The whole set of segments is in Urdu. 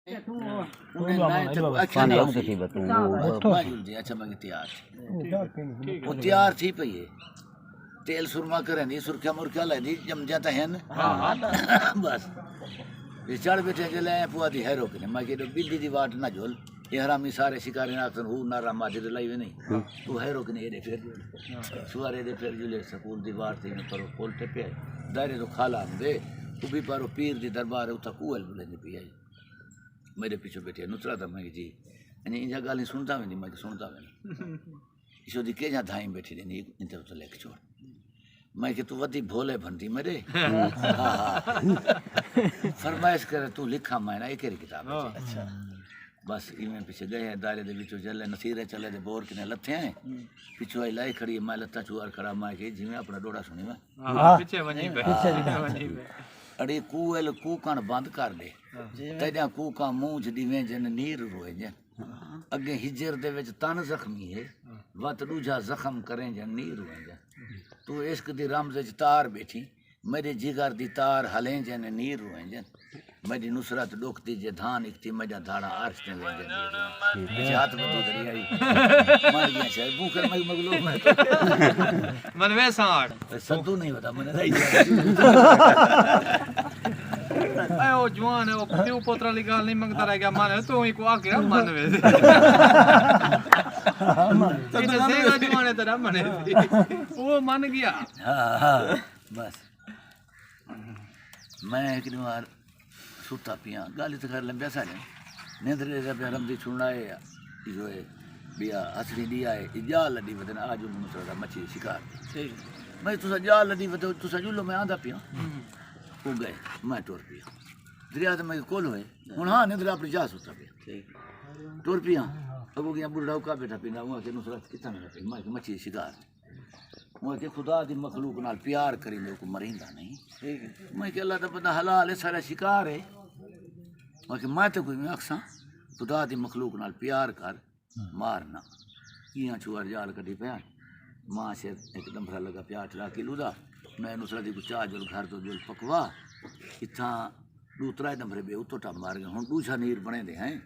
وہ تیار تھی پئی ہے تیل سرما کریں دی سرخیا مرخیا لے دی جم جاتا ہے بس یہ چڑھ بیٹھے چلے پوا دی ہیرو کنے میں کہ بلی دی واٹ نہ جھول یہ حرامی سارے شکاری ناکتن ہو نہ رہا ماجد لائی ہوئے نہیں تو ہیرو کنے یہ پھر سوارے دے پھر جلے سکول دی واٹ تھی میں پرو کولتے پہ دائرے تو کھالا ہم دے تو بھی پارو پیر دی دربار ہے اتھا کوئل بلے نہیں پی آئی میرے پیچھے بیٹھے نصرہ تھا میں کہ جی یعنی انجا گالی سنتا میں نہیں میں کہ سنتا میں نہیں اسو دی کہ جہاں دھائیں بیٹھی رہنی انتے تو لے کے چھوڑ میں کہ تو ودی بھولے بھنتی میرے فرمائش کرے تو لکھا میں نا ایک کتاب ہے بس ایویں پیچھے گئے ہیں دائرے دے وچوں چلے نصیرے چلے دے بور کنے لتھے ہیں پیچھے آئی لائی کھڑی میں لتا چوار کھڑا میں کہ جی میں اپنا ڈوڑا سنی میں پیچھے ونی پہ اڑی کوئل کوکن بند کر دے تیجا کوکا مونج دیویں جن نیر روئے جن اگے ہجر دے وچ تن زخمی ہے وت دوجا زخم کریں جن نیر روئے جن تو عشق دی رمز وچ تار بیٹھی میرے جگر دی تار ہلیں جن نیر روئے جن میری نصرت ڈوکتی جے دھان اکتی مجا دھاڑا عرش نے ویں جن نیر روئے ہاتھ بدی کری آئی مر گیا شاید بوکر میں مغلوب میں من ویسا آٹ سدو نہیں ہوتا میں نے رہی اے او جوان ہے او پیو پوترا لی گال نہیں منگتا رہ گیا مانے تو ہی کو آکے من ویسے یہ سیگا جوان ہے ترہ منے وہ من گیا ہاں بس میں ایک بار ستا پیاں گالی تو خیر لمبیا سا جائیں نیندرے سے پہ رمضی چھوڑنا ہے جو ہے بیا حسنی دیا ہے جال لڈی ودن آج انہوں نے سوڑا مچھی شکار میں تو سا جال لڈی ودن تو سا جلو میں آندھا پیاں وہ گئے میں ٹور پیا دریا تو میں کول ہوئے ہوں ہاں نیندرے اپنی جا ستا پیا ٹور پیاں اب وہ گیا بڑھا کا بیٹھا پینا وہاں کہ نصرت کتنا میرا پی میں کہ مچھی شکار وہاں کہ خدا دی مخلوق نال پیار کریں دے کو مریندا نہیں میں کہ اللہ دا بندہ حلال ہے سارا شکار ہے میں کہ میں تو کوئی میں اکساں خدا دی مخلوق نال پیار کر مارنا کیاں چوار جال کڈی پیا ماں سے ایک دمرا لگا پیا 18 کلو دا میں نصرت دی کو چا جل گھر تو جل پکوا اتھاں دو ترائے دمرے بے اتو ٹا مار گئے ہن دوسرا نیر بنے دے ہیں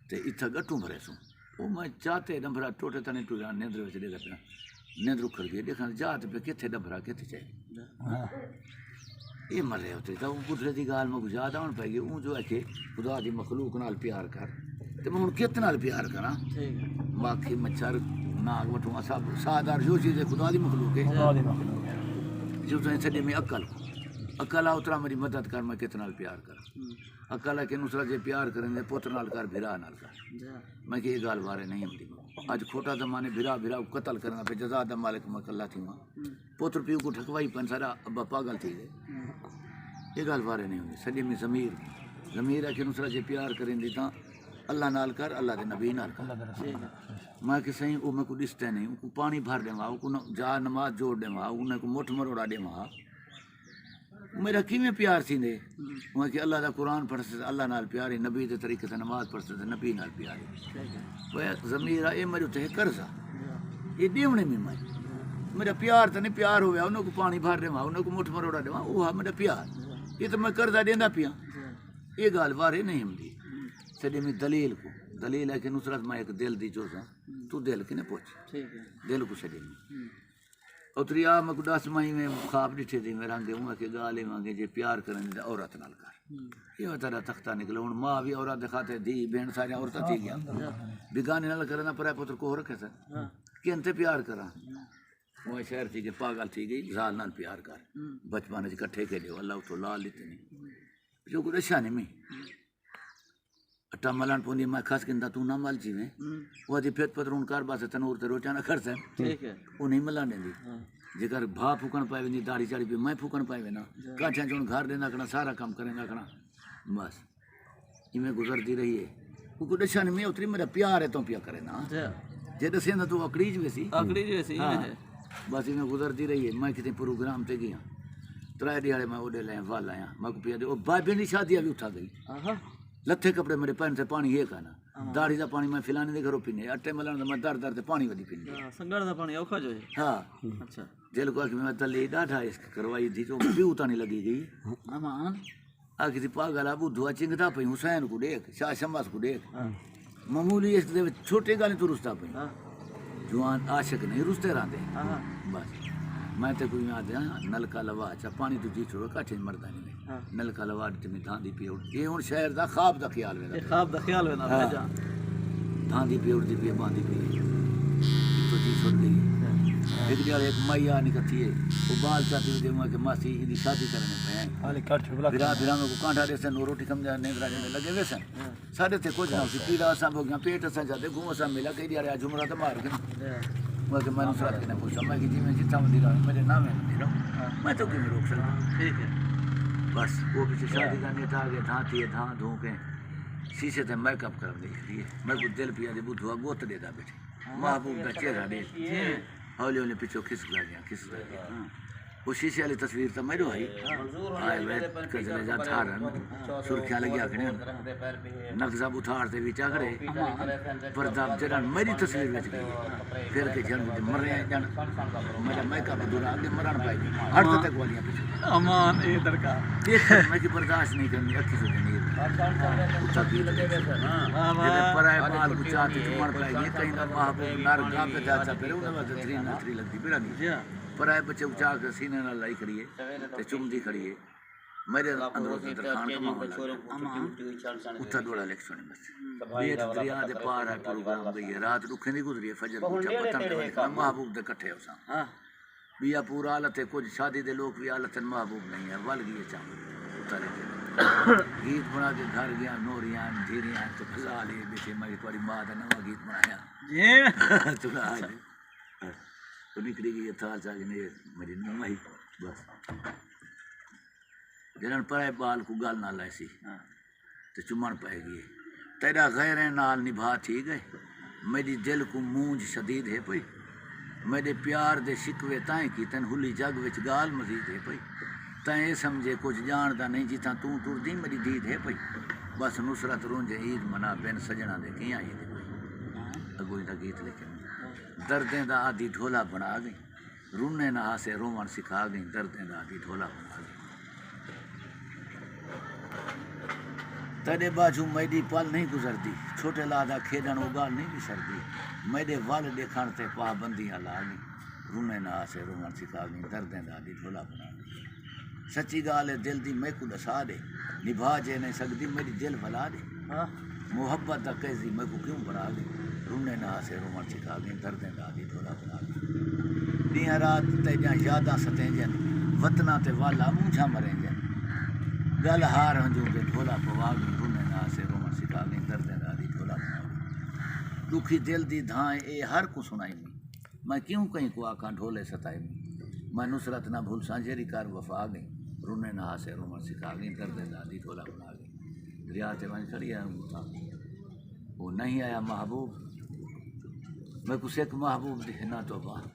تے اتھا گٹوں بھرے سوں او میں چاہتے دمرا ٹوٹے تنے ٹوٹا نیندر وچ دے پیا نیندر کھڑ گئی دیکھنا جات پہ کتنے دمرا کتنے چاہیے یہ مرے ہوتے تو قدرت کی گال میں گزارا ہوں پہ گئی اون جو ہے کہ خدا دی مخلوق نال پیار کر تو میں ہوں کتنا پیار کراں باقی مچھر ناگ وٹوں سب سادار جو چیز ہے خدا دی مخلوق ہے جو سڈے میں عقل آ اترا میری مدد کر میں کتنا پیار کر عقل ہے کہ نصرت جے پیار کریں گے پوتر نال کر بھرا نال کر میں کہ یہ گال بارے نہیں ہوتی اج کھوٹا زمانے بھرا قتل کرنا پہ جزا دا مالک میں اللہ تھی وہاں پوتر پیو کو ٹھکوائی پن سارا ابا پاگل تھی گئے یہ گال بارے نہیں ہوتی سجے میں ضمیر ہے کہ نصرت جے پیار کریں دی تاں اللہ نال کر اللہ دے نبی نال کر میں کہ صحیح وہ میں کو ڈستے نہیں کو پانی بھر دے وہاں کو جا نماز جوڑ دے وہاں انہیں کو مٹھ مروڑا دے وہاں میرا کیویں پیار تھی دے وہ کہ اللہ دا قرآن پڑھتے تھے اللہ نال پیاری نبی دے طریقے سے نماز پڑھتے تھے نبی نال پیاری وہ ضمیر ہے میرے تے قرضہ یہ دیونے میں میرا پیار تو نہیں پیار ہوا انہوں کو پانی بھر دے وہاں انہوں کو مٹھ مروڑا دے وہاں وہ میرا پیار یہ تو میں قرضہ دینا پیا یہ گال بارے نہیں ہم دی سڈے میں دلیل ہے کہ نصرت میں ایک دل دی چوسا تو دل کے نے پوچھ دل کو سڈے میں اتری آ میں کو 10 ماہی میں خواب ڈٹھے تھی میں رنگے ہوں کہ گالے مانگے جے پیار کریں دے عورت نال کر یہ تیرا تختہ نکلا ہوں ماں بھی عورت دکھاتے دی بہن سارے عورتیں تھی گیا بگانے نال کرنا پرائے پتر کو ہو رکھے سر کینتے پیار کرا وہ شہر تھی کہ پاگل تھی گئی زال نال پیار کر بچپن وچ کٹھے کے دیو اللہ تو لال لیتے نہیں جو کو دشا نہیں میں اٹا ملان پوندی میں خاص کندا تو نہ مل جی میں وہ دی پھت پترون کار باسے تنور تے روٹیاں نہ کھڑسے ٹھیک ہے وہ نہیں ملان دیندی جگر بھا پھوکن پائے وندی داڑھی چاڑی پہ میں پھوکن پائے وینا کاٹھیاں چون گھر دینا کنا سارا کام کرے گا کنا بس میں گزرتی رہی ہے وہ کو دشا نہیں میں اتری میرا پیار ہے تو پیا کرے نا جے دسے نا تو اکڑیج ویسی بس میں گزرتی رہی ہے میں کتنے پروگرام تے گیا ترائے دیہڑے میں اوڈے لے وال آیا میں کو پیا دے او بابے دی شادی ابھی اٹھا گئی لتھے کپڑے میرے پہن سے پانی یہ کھانا داڑھی دا پانی میں فلانے دے گھروں پینے اٹے ملان دا میں در تے پانی ودی پینے سنگڑ دا پانی اوکھا جو ہے ہاں اچھا جیل کو کہ میں تلی ڈاڈھا اس کروائی تھی تو پیو تا نہیں لگی گئی آخی تھی پاگل آ بدھوا چنگتا پئی حسین کو دیکھ شاہ شمس کو دیکھ معمولی اس دے چھوٹے گالیں تو رستا پئی جوان عاشق نہیں رستے رہتے بس میں تے کوئی آدھے نلکا لوا چا پانی تو جی چھوڑو کٹھے مردا نہیں نلکا لوا تے میں دھان دی پیوڑ یہ ہن شہر دا خواب دا خیال ویلا خواب دا خیال ہونا بھائی دھان دی پیوڑ دی پی باندھی پی تو جی چھوڑ گئی ایک دیار ایک مایا نکتی ہے وہ بال چاہتی ہوئی دے کہ ماسی دی شادی کرنے پہ ہیں والے کٹ چھوڑا بھرا بھرا میں کو کانٹا دے سن روٹی کھمجا نیندرا جے لگے وے سن ساڈے تے کچھ نہ سی پیڑا سا ہو گیا پیٹ اسا جاتے گھوم اسا ملا کہ دیار جمرہ تے مار کے میں کہ میں نصرت کے نے پوچھا میں کہ جی میں جتھا مندی رہا میرے نام ہے مندی رہا میں تو کیوں روک سکتا ٹھیک ہے بس وہ پیچھے شادی کرنے تھا آگے دھانتی ہے دھان دھوں کے شیشے تے میک اپ کر دی میں کو دل پیا دے بدھوا گوت دے دا بیٹھے محبوب دا چہرہ دے ہولی ہولی پیچھو کھس گیا وہ شیشے والی تصویر تو میرے آئی آئے وے کجلے جا تھا رہن سرخیاں لگیا کھڑے نقزہ بتھاڑتے بھی چاکڑے پرداب جڑن میری تصویر وچ گئی پھر کے جن مر رہے ہیں جن میرا میک اپ دور آگے مرن پائی ہر تک گولیاں پیچھے امان اے درکا دیکھ میں کی برداشت نہیں کرنی اکھی سے نہیں اٹھا کی جب پرائے بال کو چاہتے تو مر پائے گی کہیں نہ محبوب نار گاہ پہ جاتا پھر انہیں وقت تھری نہ تھری لگتی پھر نہیں پرائے بچے اچھا کے سینے نہ لائی کھڑیے تے چمدی کھڑیے میرے اندروں سے درخان کا ماحول لگا اتھا دوڑا لیک سونے بس بیٹ دریا دے پار ہے پروگرام گئی ہے رات رکھیں دی گزری ہے فجر اٹھا پتن تے وجہ محبوب دے کٹھے ہو سا بیا پورا حالت ہے کچھ شادی دے لوگ بھی حالت ہے محبوب نہیں ہے ول گئی چاہ اتھا لے کے گیت بنا کے گھر گیا نوریاں دھیریاں تو پھلا لیے بیٹھے میں تھوڑی ماں دا نواں گیت بنایا تو آج تو نکلی گئی تھا چاہ کے میری نمائی بس جنہاں پرائے بال کو گال نہ لائے سی تو چمن پائے گئی تیرا غیریں نال نبھا تھی گئے میری دل کو مونج شدید ہے پئی میرے پیار دے شکوے تائیں کی تن ہلی جگ وچ گال مزید ہے پئی تائیں یہ سمجھے کچھ جاندہ نہیں جتاں توں ٹر دی میری دید ہے پئی بس نصرت رونجے عید منا بین سجنا دے کیاں عید ہے پئی اگوئی دا گیت لے کے دردیں دا آدھی ڈھولا بنا گئی رونے نہ ہاسے رومن سکھا گئی دردیں دا آدھی ڈھولا بنا گئی تیرے باجو میری پل نہیں گزرتی چھوٹے لادا کھیڈن اگال نہیں بسرتی میرے ول دیکھن تے پابندیاں لا گئی رونے نہ ہاسے رومن سکھا گئی دردیں دا آدھی ڈھولا بنا گئی سچی گال ہے دل دی میں کو دسا دے نبھا جے نہیں سکتی میری دل بھلا دے محبت دا کیسی میں کو کیوں بنا گئی رونے نہ سے رومن سکھا گئی دردیں دا دی ڈھولا بنا گئی دیاں رات تیجاں یاداں ستیں جن وطناں تے والا مونجھا مریں جن گل ہار ہنجوں کے ڈھولا پوا گئی رونے نہ سے رومن سکھا گئی دردیں دا دی ڈھولا بنا گئی دکھی دل دی دھائیں اے ہر کو سنائی میں کیوں کہیں کو آکاں ڈھولے ستائی میں نصرت نہ بھول سانجری کار وفا گئی رونے نہ سے رومن سکھا گئی دردیں دا دی ڈھولا بنا گئی دریا تے ون کھڑی ہے وہ نہیں آیا محبوب میں کو سیک محبوب دکھنا تو با